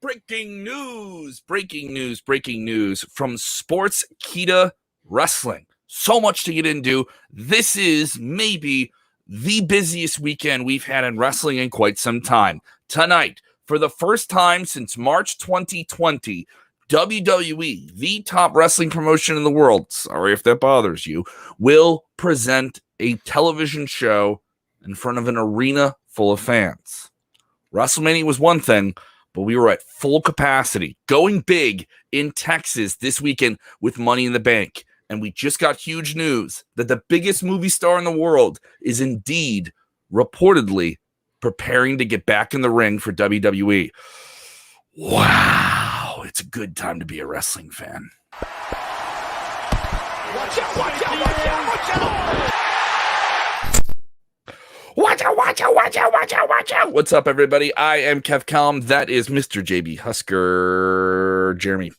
Breaking news from Sportskeeda Wrestling. So much to get into. This is maybe the busiest weekend we've had in wrestling in quite some time. Tonight, for the first time since March 2020, WWE, the top wrestling promotion in the world, sorry if that bothers you, will present a television show in front of an arena full of fans. WrestleMania was one thing, but we were at full capacity, going big in Texas this weekend with Money in the Bank. And we just got huge news that the biggest movie star in the world is indeed reportedly preparing to get back in the ring for WWE. Wow, it's a good time to be a wrestling fan. Watch out, watch out, watch out, watch out! Watch out, watch out, watch out, watch out, watch out. What's up, everybody? I am Kev Calm. That is Mr. JB Husker, Jeremy.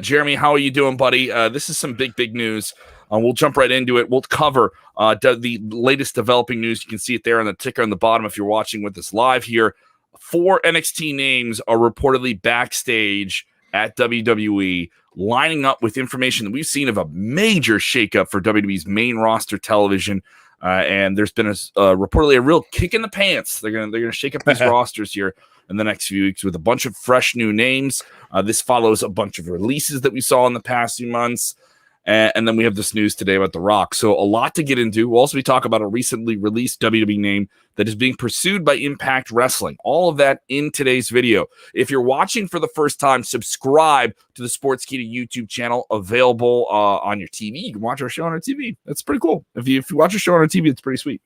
Jeremy, how are you doing, buddy? This is some big news. We'll jump right into it. We'll cover the latest developing news. You can see it there on the ticker on the bottom if you're watching with us live here. 4 NXT names are reportedly backstage at WWE, lining up with information that we've seen of a major shakeup for WWE's main roster television. And there's been reportedly a real kick in the pants. They're gonna shake up these rosters here in the next few weeks with a bunch of fresh new names. This follows a bunch of releases that we saw in the past few months. And then we have this news today about The Rock. So a lot to get into. We'll also be talking about a recently released WWE name that is being pursued by Impact Wrestling. All of that in today's video. If you're watching for the first time, subscribe to the Sportskeeda YouTube channel, available on your TV. You can watch our show on our TV. That's pretty cool. If you watch a show on our TV, it's pretty sweet.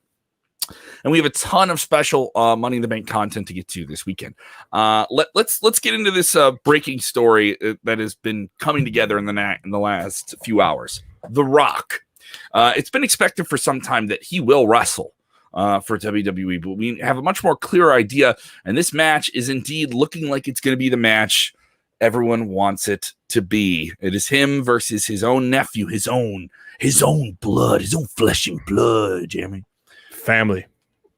And we have a ton of special Money in the Bank content to get to this weekend. Let's get into this breaking story that has been coming together in the last few hours. The Rock. It's been expected for some time that he will wrestle for WWE, but we have a much more clear idea. And this match is indeed looking like it's going to be the match everyone wants it to be. It is him versus his own nephew, his own blood, his own flesh and blood, Jeremy. Family.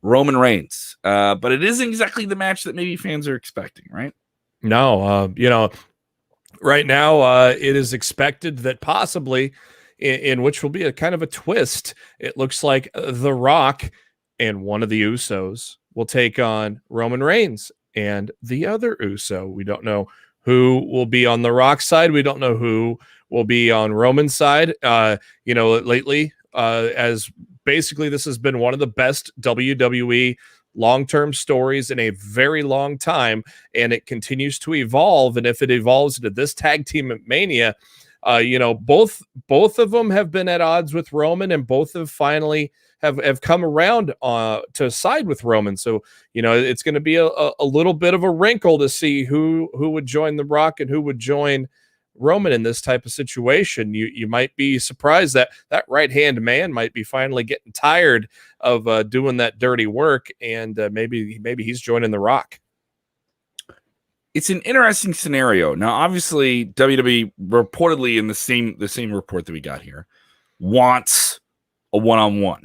Roman Reigns. But it isn't exactly the match that maybe fans are expecting, right? No, right now it is expected that possibly, in which will be a kind of a twist, it looks like The Rock and one of the Usos will take on Roman Reigns and the other Uso. We don't know who will be on The Rock's side. We don't know who will be on Roman's side. Lately, as basically, this has been one of the best WWE long-term stories in a very long time, and it continues to evolve. And if it evolves into this tag team at Mania, both of them have been at odds with Roman, and both have finally have come around to side with Roman. So, it's going to be a little bit of a wrinkle to see who would join The Rock and who would join Roman in this type of situation. You might be surprised that right-hand man might be finally getting tired of doing that dirty work, and maybe he's joining The Rock. It's an interesting scenario. Now, obviously, WWE reportedly in the same report that we got here wants a one-on-one.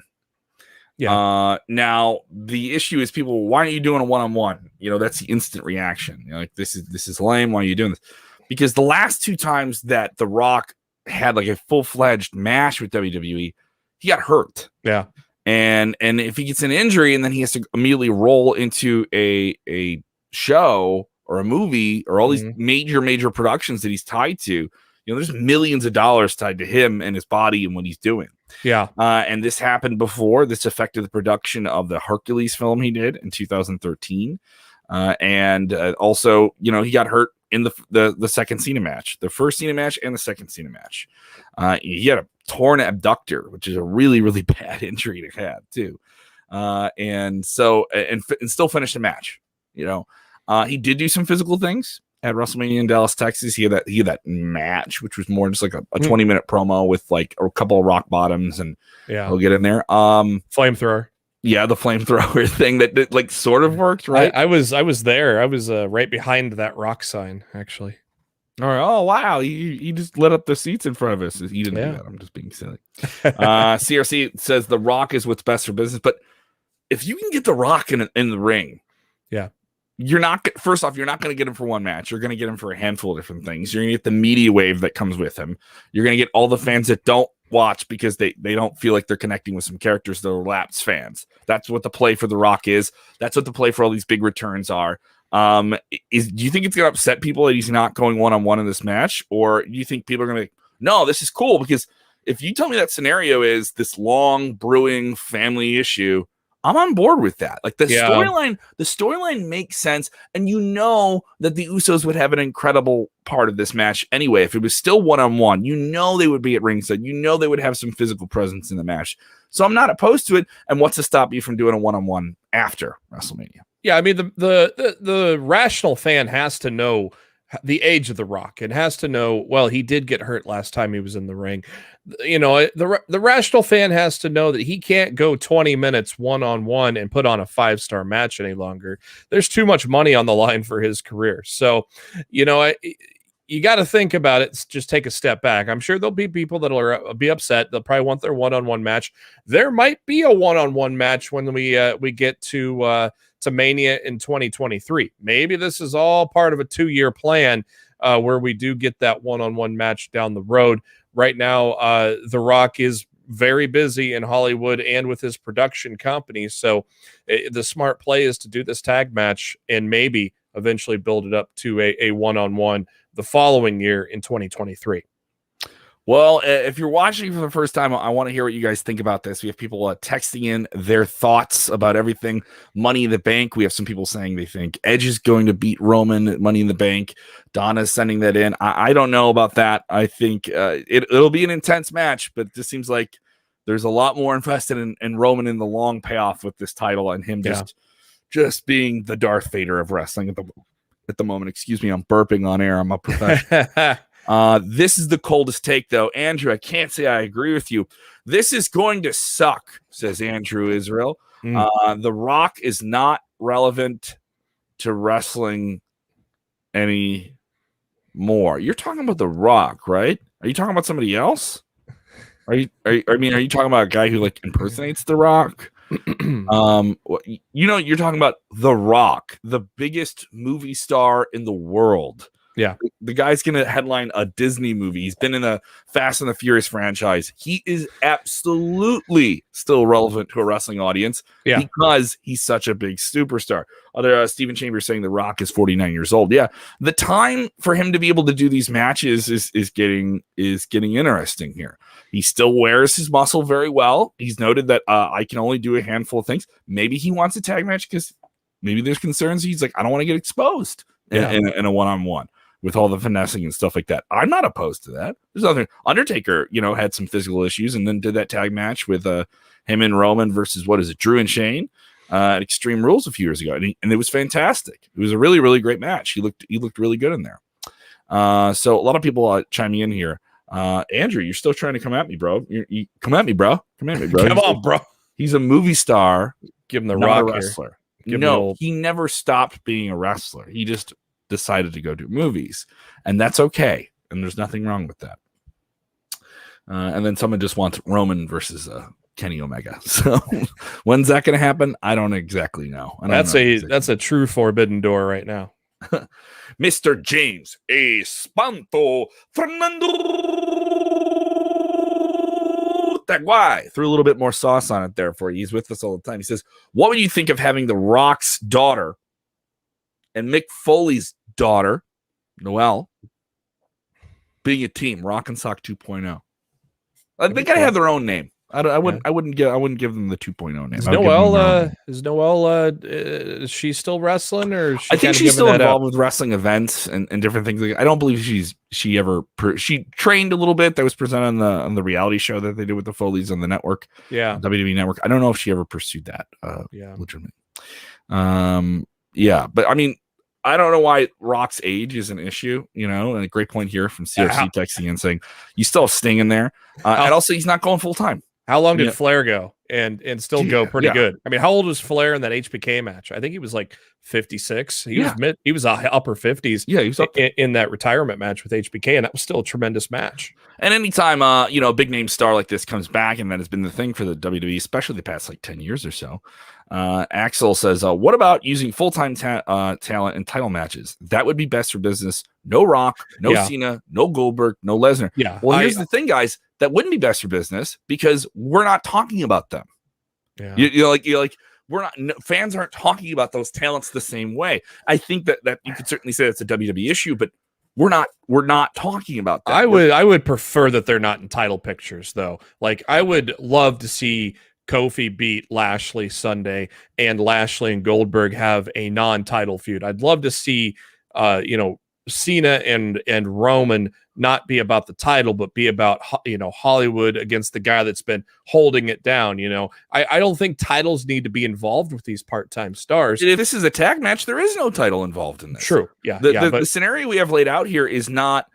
Yeah. Now the issue is people, why aren't you doing a one-on-one? That's the instant reaction. Like this is lame. Why are you doing this? Because the last 2 times that The Rock had like a full-fledged match with WWE, he got hurt. Yeah. And if he gets an injury and then he has to immediately roll into a show or a movie or all these major productions that he's tied to, there's millions of dollars tied to him and his body and what he's doing. Yeah. And this happened before. This affected the production of the Hercules film he did in 2013. And also, he got hurt in the second Cena match, the first Cena match and the second Cena match. He had a torn abductor, which is a really, really bad injury to have too. And still finished the match. He did do some physical things at WrestleMania in Dallas, Texas. He had that match, which was more just like a 20-minute promo with like a couple of rock bottoms, and he'll get in there. Flamethrower. Yeah, the flamethrower thing that like sort of worked, right? I was there. I was right behind that rock sign, actually. All right. Oh, wow. He just lit up the seats in front of us. He didn't do that. I'm just being silly. CRC says The Rock is what's best for business. But if you can get The Rock in the ring, Yeah. First off, you're not going to get him for one match. You're going to get him for a handful of different things. You're going to get the media wave that comes with him. You're going to get all the fans that don't watch because they don't feel like they're connecting with some characters that are lapsed fans. That's what the play for The Rock is. That's what the play for all these big returns are. Do you think it's going to upset people that he's not going one-on-one in this match? Or do you think people are going to be, no, this is cool? Because if you tell me that scenario is this long brewing family issue, I'm on board with that. Like the storyline makes sense. And you know that the Usos would have an incredible part of this match anyway. If it was still one-on-one, you know they would be at ringside. You know they would have some physical presence in the match. So I'm not opposed to it. And what's to stop you from doing a one-on-one after WrestleMania? Yeah, I mean the rational fan has to know the age of The Rock and has to know, well, he did get hurt last time he was in the ring. You know, the rational fan has to know that he can't go 20 minutes one-on-one and put on a 5-star match any longer. There's too much money on the line for his career. So, you know, you got to think about it. Just take a step back. I'm sure there'll be people that'll be upset. They'll probably want their one-on-one match. There might be a one-on-one match when we get to Mania in 2023. Maybe this is all part of a 2-year plan where we do get that one-on-one match down the road. Right now, The Rock is very busy in Hollywood and with his production company. So the smart play is to do this tag match and maybe eventually build it up to a one-on-one the following year in 2023. Well, if you're watching for the first time, I want to hear what you guys think about this. We have people texting in their thoughts about everything. Money in the Bank. We have some people saying they think Edge is going to beat Roman at Money in the Bank. Donna's sending that in. I don't know about that. I think it'll be an intense match, but this seems like there's a lot more invested in Roman in the long payoff with this title and him just being the Darth Vader of wrestling at the moment. Excuse me, I'm burping on air. I'm a professional. This is the coldest take, though. Andrew, I can't say I agree with you. This is going to suck, says Andrew Israel. The Rock is not relevant to wrestling anymore. You're talking about The Rock, right? Are you talking about somebody else? Are you talking about a guy who like impersonates The Rock? You're talking about The Rock, the biggest movie star in the world. Yeah. The guy's going to headline a Disney movie. He's been in the Fast and the Furious franchise. He is absolutely still relevant to a wrestling audience because he's such a big superstar. Stephen Chambers saying The Rock is 49 years old. Yeah. The time for him to be able to do these matches is getting interesting here. He still wears his muscle very well. He's noted that I can only do a handful of things. Maybe he wants a tag match because maybe there's concerns. He's like, I don't want to get exposed in a one-on-one with all the finessing and stuff like that. I'm not opposed to that. There's nothing. Undertaker, had some physical issues and then did that tag match with him and Roman versus Drew and Shane at Extreme Rules a few years ago, and it was fantastic. It was a really, really great match. He looked really good in there. So a lot of people chiming in here. Andrew, you're still trying to come at me, bro. You come at me, bro. Come on, bro. He's a movie star. Give him the Rock a wrestler. He never stopped being a wrestler. He just decided to go do movies, and that's okay. And there's nothing wrong with that. And then someone just wants Roman versus Kenny Omega. So when's that going to happen? I don't exactly know. That's a true forbidden door right now. Mr. James Espanto Fernando Taguay threw a little bit more sauce on it there for you. He's with us all the time. He says, what would you think of having The Rock's daughter and Mick Foley's daughter, Noelle, being a team, Rock and Sock 2.0? They gotta have their own name. I wouldn't give them the 2.0 name. Is Noelle is she still wrestling, or I think she's still involved with wrestling events and different things. I don't believe she trained a little bit. That was presented on the reality show that they did with the Foleys on the network. Yeah, WWE network. I don't know if she ever pursued that. Legitimate. But I mean, I don't know why Rock's age is an issue, and a great point here from CRC texting and saying you still have Sting in there. And also he's not going full time. How long did Yeah. Flair go and still go pretty good? I mean, how old was Flair in that HBK match? I think he was like 56. He was upper 50s. Yeah, he was up in that retirement match with HBK, and that was still a tremendous match. And anytime a big name star like this comes back, and that has been the thing for the WWE, especially the past like 10 years or so. Axel says, what about using full-time talent in title matches? That would be best for business. No Rock, no Cena, no Goldberg, no Lesnar. Yeah. Well, here's the thing, guys. That wouldn't be best for business because we're not talking about them. Yeah. You're like we're not. Fans aren't talking about those talents the same way. I think that you could certainly say it's a WWE issue, but we're not talking about that. I would prefer that they're not in title pictures, though. Like, I would love to see Kofi beat Lashley Sunday and Lashley and Goldberg have a non-title feud. I'd love to see Cena and Roman not be about the title, but be about Hollywood against the guy that's been holding it down. I don't think titles need to be involved with these part-time stars. If this is a tag match, there is no title involved in this. True. Yeah. The scenario we have laid out here is not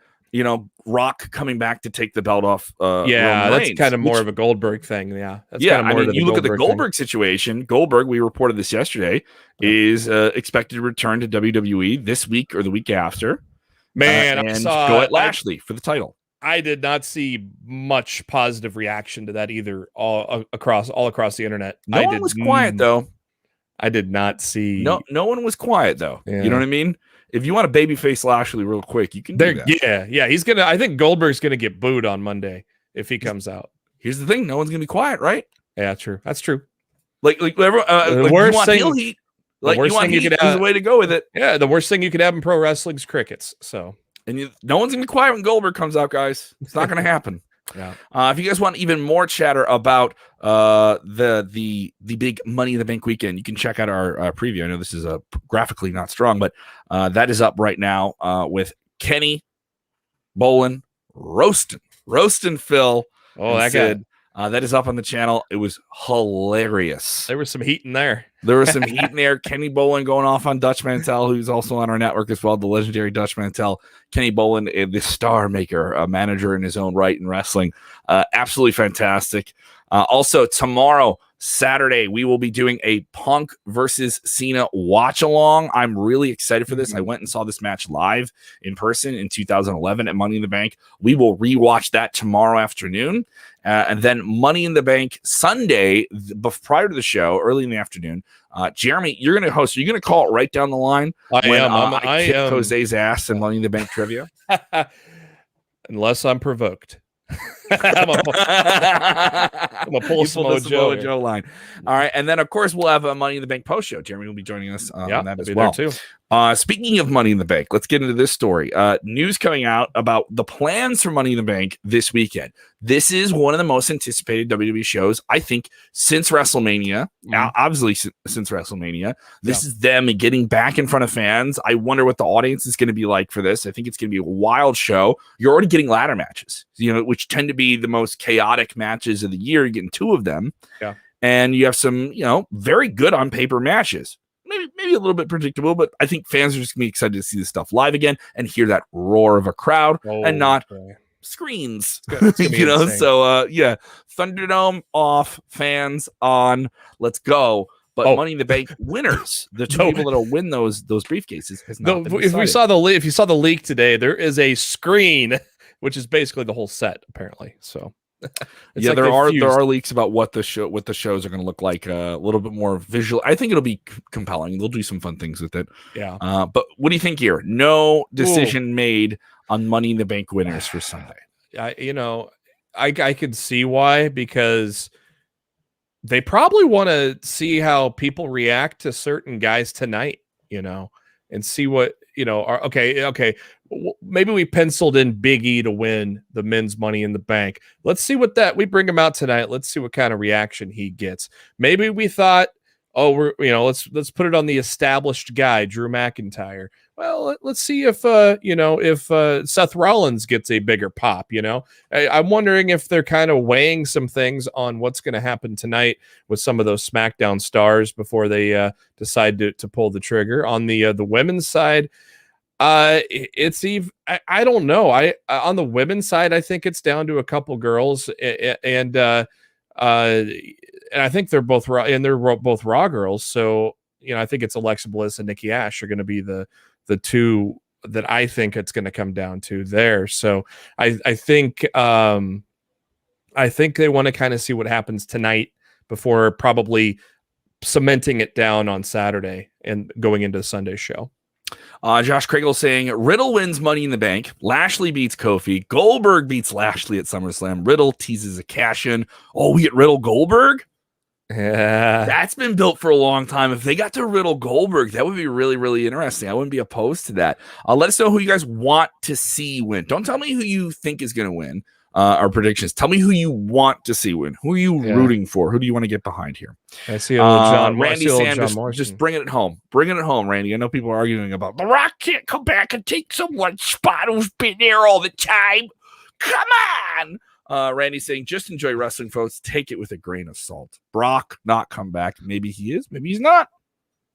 Rock coming back to take the belt off. That's kind of more of a Goldberg thing. Yeah. You look at the Goldberg situation. Goldberg, we reported this yesterday, is expected to return to WWE this week or the week after. Man, and go at Lashley for the title. I did not see much positive reaction to that either. All across the internet. No one was quiet though. I did not see. No one was quiet though. Yeah. You know what I mean? If you want to babyface Lashley real quick, you can do that. Yeah. He's gonna. I think Goldberg's gonna get booed on Monday if he comes out. Here's the thing: no one's gonna be quiet, right? Yeah, true. That's true. Like everyone, the worst thing heel heat. Like you want heat is the way to go with it. Yeah, the worst thing you could have in pro wrestling's crickets. So, no one's gonna be quiet when Goldberg comes out, guys. It's not gonna happen. Yeah. If you guys want even more chatter about the big Money in the Bank weekend, you can check out our preview. I know this is graphically not strong, but that is up right now with Kenny, Bolin, Roastin' Phil. Oh, that guy. That is up on the channel. It was hilarious. There was some heat in there. Kenny Bolin going off on Dutch Mantel, who's also on our network as well, the legendary Dutch Mantel. Kenny Bolin, the star maker, a manager in his own right in wrestling. Absolutely fantastic. Also, tomorrow, Saturday, we will be doing a Punk versus Cena watch along. I'm really excited for this. I went and saw this match live in person in 2011 at Money in the Bank. We will rewatch that tomorrow afternoon. And then Money in the Bank Sunday, prior to the show, early in the afternoon. Jeremy, you're going to host. You're going to call it right down the line I kick Jose's ass in Money in the Bank trivia. Unless I'm provoked. I'm gonna pull a Samoa Joe line. All right, and then of course we'll have a Money in the Bank post show. Jeremy will be joining us on that as well too. Speaking of Money in the Bank, let's get into this story. News coming out about the plans for Money in the Bank this weekend. This is one of the most anticipated WWE shows, I think, since WrestleMania. Obviously, since WrestleMania. This is them getting back in front of fans. I wonder what the audience is going to be like for this. I think it's going to be a wild show. You're already getting ladder matches, which tend to be the most chaotic matches of the year. You're getting 2 of them. Yeah. And you have some, very good on paper matches. Maybe a little bit predictable, but I think fans are just going to be excited to see this stuff live again and hear that roar of a crowd and not screens. It's gonna be insane. So Thunderdome off, fans on, let's go. But Money in the Bank winners, the 2 people that'll win those briefcases, has not been decided. If you saw the leak today, there is a screen, which is basically the whole set, apparently. So there are leaks about what the shows are going to look like, a little bit more visual. I think it'll be compelling. They'll do some fun things with it. Yeah. But what do you think here? No decision made on Money in the Bank winners for Sunday. I could see why, because they probably want to see how people react to certain guys tonight, and see what, okay. Maybe we penciled in Big E to win the men's Money in the Bank. Let's see we bring him out tonight. Let's see what kind of reaction he gets. Maybe we thought, let's put it on the established guy, Drew McIntyre. Well, let's see if Seth Rollins gets a bigger pop. I'm wondering if they're kind of weighing some things on what's going to happen tonight with some of those SmackDown stars before they decide to pull the trigger. On the women's side, it's even, I don't know. On the women's side, I think it's down to a couple girls, and And I think they're both raw, and they're both Raw girls. So I think it's Alexa Bliss and Nikki Ash are going to be the two that I think it's going to come down to there. So I think they want to kind of see what happens tonight before probably cementing it down on Saturday and going into the Sunday show. Josh Kragel saying Riddle wins Money in the Bank. Lashley beats Kofi. Goldberg beats Lashley at SummerSlam. Riddle teases a cash in. Oh, we get Riddle Goldberg? Yeah. That's been built for a long time. If they got to Riddle Goldberg, that would be really, really interesting. I wouldn't be opposed to that. Let us know who you guys want to see win. Don't tell me who you think is going to win. Our predictions. Tell me who you want to see win. Who are you rooting for? Who do you want to get behind here? I see a little Randy Sam, just bringing it home. Bringing it home, Randy. I know people are arguing about The Rock can't come back and take someone's spot who's been there all the time. Come on. Randy saying, just enjoy wrestling, folks. Take it with a grain of salt. Brock not come back. Maybe he is. Maybe he's not.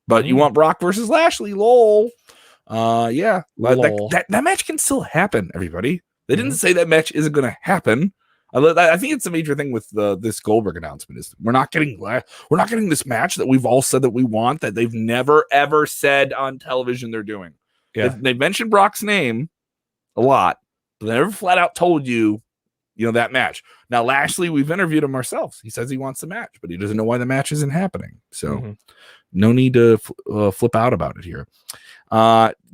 But you want Brock versus Lashley. Lol. Yeah. Lol. That match can still happen, everybody. They didn't say that match isn't going to happen. I think it's a major thing with this Goldberg announcement is we're not getting this match that we've all said that we want, that they've never ever said on television they're doing. Yeah. They've mentioned Brock's name a lot, but they never flat out told you that match. Now Lashley, we've interviewed him ourselves. He says he wants the match, but he doesn't know why the match isn't happening. So no need to flip out about it here.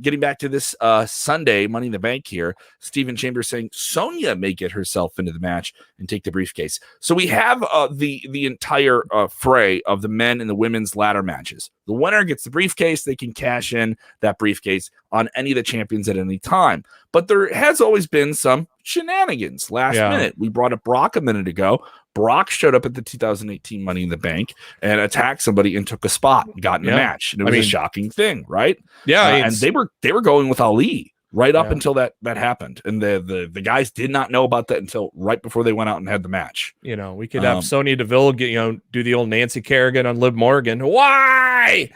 Getting back to this Sunday Money in the Bank here, Stephen Chambers saying Sonya may get herself into the match and take the briefcase. So we have the entire fray of the men and the women's ladder matches. The winner gets the briefcase. They can cash in that briefcase on any of the champions at any time. But there has always been some shenanigans last minute. We brought up Brock a minute ago. Brock showed up at the 2018 Money in the Bank and attacked somebody and took a spot and got in the match. And it was a shocking thing, right? Yeah. And they were going with Ali right up until that happened. And the guys did not know about that until right before they went out and had the match. We could have Sonya Deville do the old Nancy Kerrigan on Liv Morgan. Why?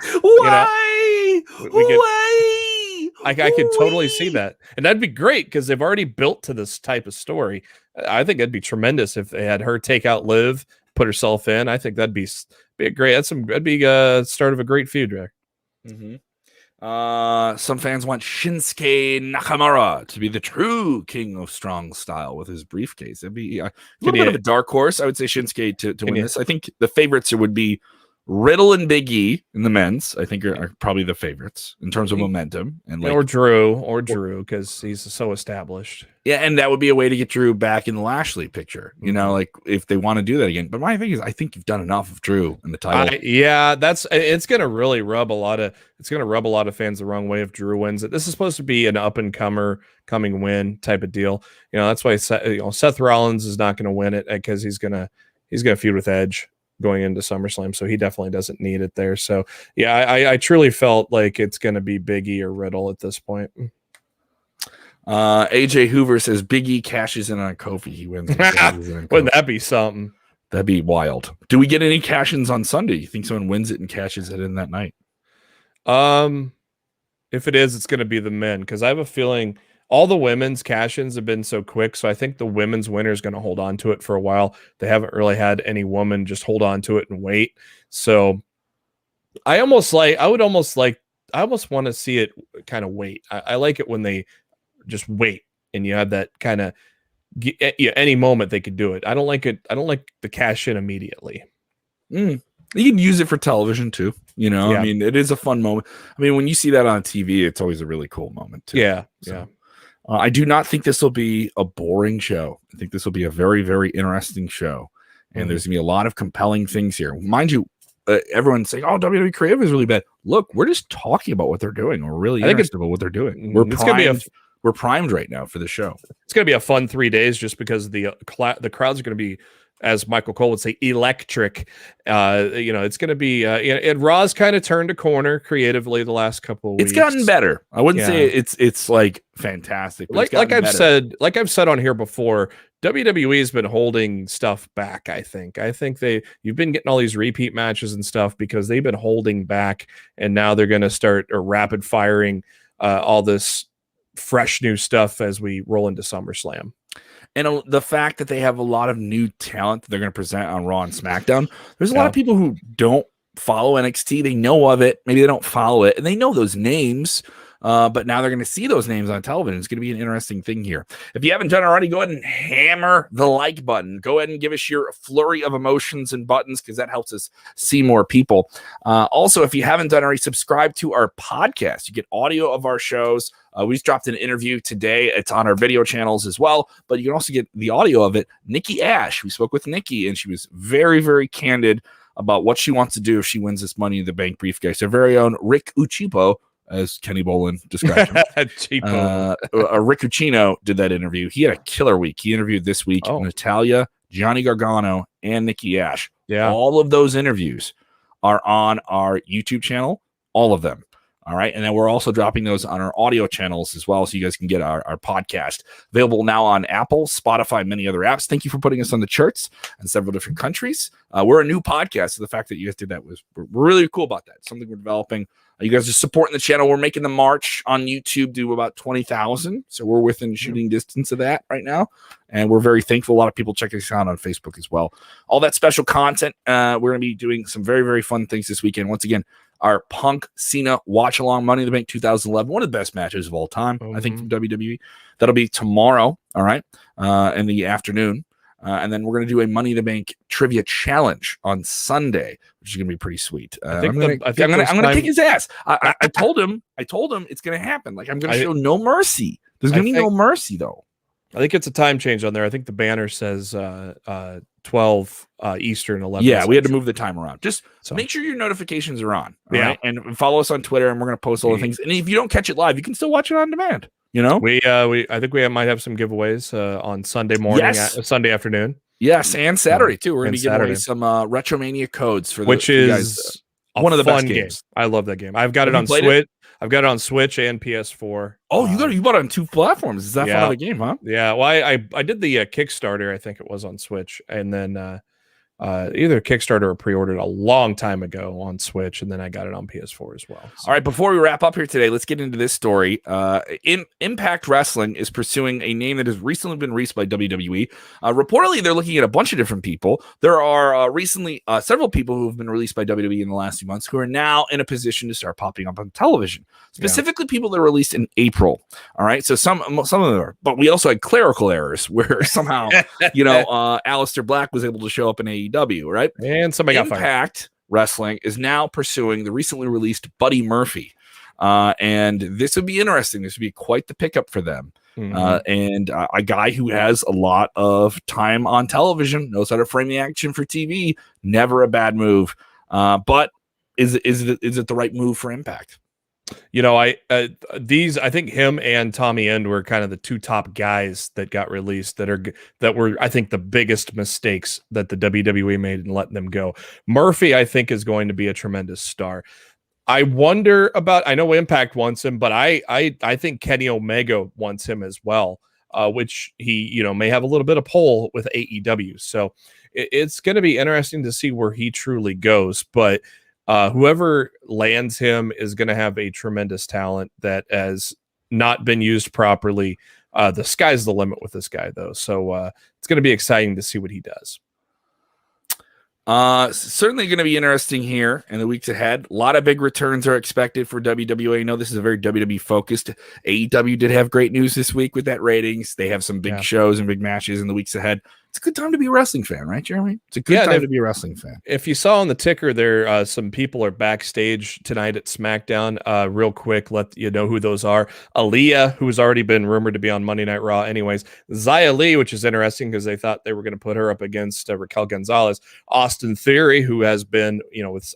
I could totally see that. And that'd be great because they've already built to this type of story. I think that'd be tremendous if they had her take out Liv, put herself in. I think that'd be a great. That'd be start of a great feud there. Some fans want Shinsuke Nakamura to be the true king of strong style with his briefcase. It'd be a little bit of a dark horse. I would say Shinsuke to win this. I think the favorites would be Riddle and Big E in the men's. I think are probably the favorites in terms of momentum, and or Drew because he's so established. Yeah, and that would be a way to get Drew back in the Lashley picture. Like if they want to do that again. But my thing is, I think you've done enough of Drew in the title. It's going to really rub a lot of fans the wrong way if Drew wins it. This is supposed to be an up and coming win type of deal. That's why Seth Rollins is not going to win it because he's gonna feud with Edge going into SummerSlam, so he definitely doesn't need it there. So I truly felt like it's going to be Big E or Riddle at this point. AJ Hoover says Big E cashes in on Kofi. He wins. Wouldn't that be something? That'd be wild. Do we get any cash-ins on Sunday? You think someone wins it and cashes it in that night? If it is, it's going to be the men because I have a feeling all the women's cash-ins have been so quick. So I think the women's winner is going to hold on to it for a while. They haven't really had any woman just hold on to it and wait. So I almost want to see it kind of wait. I like it when they just wait and you have that kind of any moment they could do it. I don't like it. I don't like the cash in immediately. You can use it for television too. I mean, it is a fun moment. I mean, when you see that on TV, it's always a really cool moment too. Yeah. I do not think this will be a boring show. I think this will be a very, very interesting show. And there's going to be a lot of compelling things here. Mind you, everyone's saying, oh, WWE Creative is really bad. Look, we're just talking about what they're doing. We're really interested about what they're doing. We're primed right now for the show. It's going to be a fun 3 days just because the crowds are going to be, as Michael Cole would say, electric. It's going to be, and Raw's kind of turned a corner creatively the last couple of weeks. It's gotten better. I wouldn't say it's like fantastic. Like I've said on here before, WWE has been holding stuff back. I think you've been getting all these repeat matches and stuff because they've been holding back, and now they're going to start rapid firing all this fresh new stuff as we roll into SummerSlam. And the fact that they have a lot of new talent that they're going to present on Raw and SmackDown, there's a lot of people who don't follow NXT. They know of it. Maybe they don't follow it, and they know those names. But now they're going to see those names on television. It's going to be an interesting thing here. If you haven't done it already, go ahead and hammer the like button. Go ahead and give us your flurry of emotions and buttons, because that helps us see more people. Also, if you haven't done already, subscribe to our podcast. You get audio of our shows. We just dropped an interview today. It's on our video channels as well, but you can also get the audio of it. Nikki Ash, we spoke with Nikki, and she was very, very candid about what she wants to do if she wins this Money in the Bank briefcase. Her very own Rick Uchipo, as Kenny Bolin described him. Rick Ucchino did that interview. He had a killer week. He interviewed this week Natalia, Johnny Gargano, and Nikki Ash. Yeah. All of those interviews are on our YouTube channel, all of them. All right. And then we're also dropping those on our audio channels as well, so you guys can get our podcast. Available now on Apple, Spotify, and many other apps. Thank you for putting us on the charts in several different countries. We're a new podcast, so the fact that you guys did that we're really cool about that. It's something we're developing. You guys are supporting the channel. We're making the march on YouTube to about 20,000. So we're within shooting distance of that right now. And we're very thankful. A lot of people checking us out on Facebook as well. All that special content. We're going to be doing some very, very fun things this weekend. Once again, our Punk Cena Watch Along Money in the Bank 2011, one of the best matches of all time, I think, from WWE. That'll be tomorrow, all right, in the afternoon. And then we're going to do a Money in the Bank trivia challenge on Sunday, which is going to be pretty sweet. I'm going to kick his ass. I told him it's going to happen. Like, I'm going to show no mercy. There's going to be no mercy, though. I think it's a time change on there. I think the banner says 12 Eastern, 11. Yeah, we had to move the time around. Just make sure your notifications are on. Right? And follow us on Twitter, and we're going to post all the things. And if you don't catch it live, you can still watch it on demand. You know, I think we might have some giveaways on Sunday morning, Sunday afternoon. Yes, and Saturday too. We're going to be giving away some Retromania codes for which is one of the best games. I love that game. I've got it on Switch. I've got it on Switch and PS4. Oh, you bought it on 2 platforms. Is that fun of a game, huh? Yeah. Well, I did the Kickstarter. I think it was on Switch, and then either Kickstarter or pre-ordered a long time ago on Switch, and then I got it on PS4 as well. So. All right, before we wrap up here today, let's get into this story. Impact Wrestling is pursuing a name that has recently been released by WWE. Reportedly, they're looking at a bunch of different people. There are recently several people who have been released by WWE in the last few months who are now in a position to start popping up on television. Specifically, people that were released in April. All right, so some of them are, but we also had clerical errors where somehow, Aleister Black was able to show up in AEW, right? And somebody got fired. Impact Wrestling is now pursuing the recently released Buddy Murphy. And this would be interesting. This would be quite the pickup for them. And a guy who has a lot of time on television, knows how to frame the action for TV. Never a bad move. But is it the right move for Impact? I think him and Tommy End were kind of the two top guys that got released that were, I think, the biggest mistakes that the WWE made in letting them go. Murphy, I think, is going to be a tremendous star. I wonder about, I know Impact wants him, but I think Kenny Omega wants him as well, which he, may have a little bit of pull with AEW. So it's going to be interesting to see where he truly goes, but whoever lands him is going to have a tremendous talent that has not been used properly. The sky's the limit with this guy, though. So it's going to be exciting to see what he does. Certainly going to be interesting here in the weeks ahead. A lot of big returns are expected for WWE. I know this is a very WWE focused. AEW did have great news this week with that ratings. They have some big shows and big matches in the weeks ahead. It's a good time to be a wrestling fan, right, Jeremy? It's a good time to be a wrestling fan. If you saw on the ticker there, some people are backstage tonight at SmackDown. Real quick, let you know who those are. Aaliyah, who's already been rumored to be on Monday Night Raw anyways. Xia Li, which is interesting because they thought they were going to put her up against Raquel Gonzalez. Austin Theory, who has been,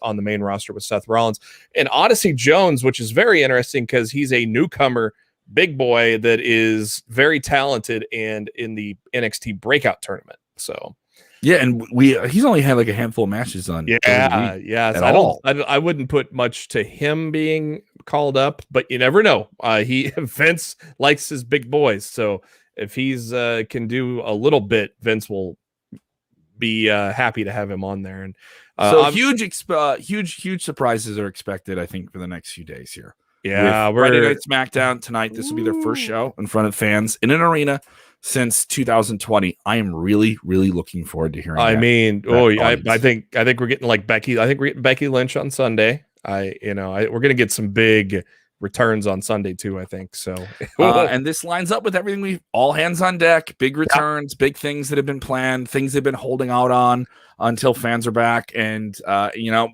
on the main roster with Seth Rollins. And Odyssey Jones, which is very interesting because he's a newcomer big boy that is very talented and in the NXT breakout tournament. So and he's only had like a handful of matches on. I wouldn't put much to him being called up, but you never know. Vince likes his big boys, so if he's can do a little bit, Vince will be happy to have him on there. And so huge surprises are expected, I think, for the next few days here. Yeah, with Friday Night SmackDown tonight. This will be their first show in front of fans in an arena since 2020. I am really, really looking forward to hearing. I think we're getting like Becky. I think we're getting Becky Lynch on Sunday. We're gonna get some big returns on Sunday too. I think so. And this lines up with everything we all hands on deck. Big returns, big things that have been planned, things they've been holding out on until fans are back. And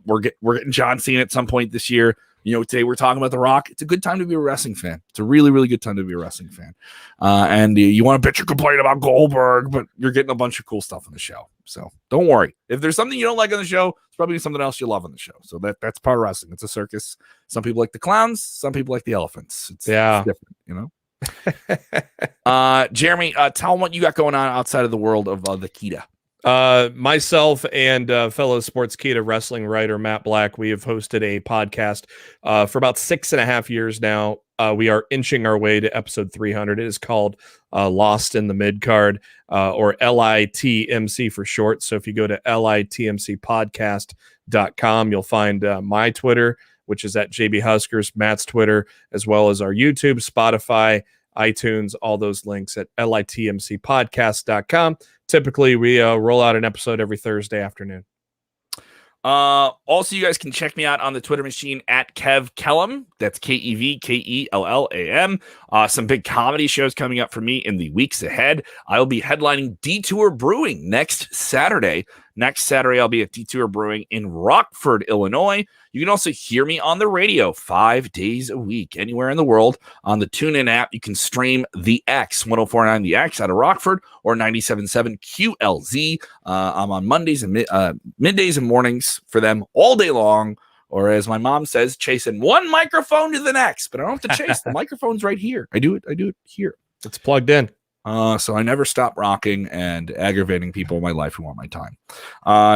we're getting John Cena at some point this year. Today we're talking about The Rock. It's a good time to be a wrestling fan. It's a really, really good time to be a wrestling fan. And you want to bitch or complain about Goldberg, but you're getting a bunch of cool stuff on the show. So don't worry. If there's something you don't like on the show, it's probably something else you love on the show. So that's part of wrestling. It's a circus. Some people like the clowns. Some people like the elephants. It's different, Jeremy, tell them what you got going on outside of the world of the Keeda. Myself and fellow Sportskeeda Wrestling writer Matt Black, we have hosted a podcast for about 6.5 years now. We are inching our way to episode 300. It is called Lost in the Midcard, or LITMC for short. So if you go to litmcpodcast.com, you'll find my Twitter, which is at JB Huskers, Matt's Twitter, as well as our YouTube, Spotify, iTunes, all those links at litmcpodcast.com. Typically, we roll out an episode every Thursday afternoon. Also, you guys can check me out on the Twitter machine at Kev Kellam. That's KEVKELLAM. Some big comedy shows coming up for me in the weeks ahead. I'll be headlining Detour Brewing next Saturday. Next Saturday, I'll be at Detour Brewing in Rockford, Illinois. You can also hear me on the radio 5 days a week, anywhere in the world. On the TuneIn app, you can stream The X, 104.9 The X out of Rockford, or 97.7 QLZ. I'm on Mondays and middays and mornings for them all day long. Or as my mom says, chasing one microphone to the next. But I don't have to chase. The microphone's right here. I do it here. It's plugged in. So I never stop rocking and aggravating people in my life who want my time.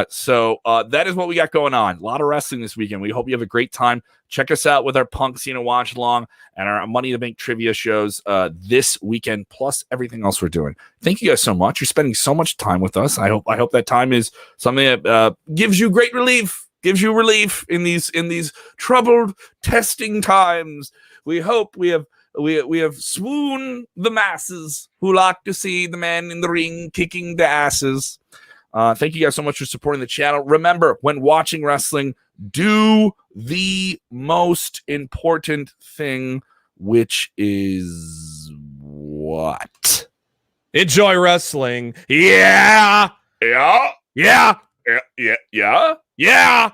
So that is what we got going on. A lot of wrestling this weekend. We hope you have a great time. Check us out with our Punk Cena watch along and our Money to Bank trivia shows this weekend, plus everything else we're doing. Thank you guys so much. You're spending so much time with us. I hope that time is something that gives you great relief. Gives you relief in these troubled testing times. We hope we have swooned the masses who like to see the man in the ring kicking the asses. Thank you guys so much for supporting the channel. Remember, when watching wrestling, do the most important thing, which is what? Enjoy wrestling. Yeah. Yeah. Yeah. Yeah. Yeah. Yeah.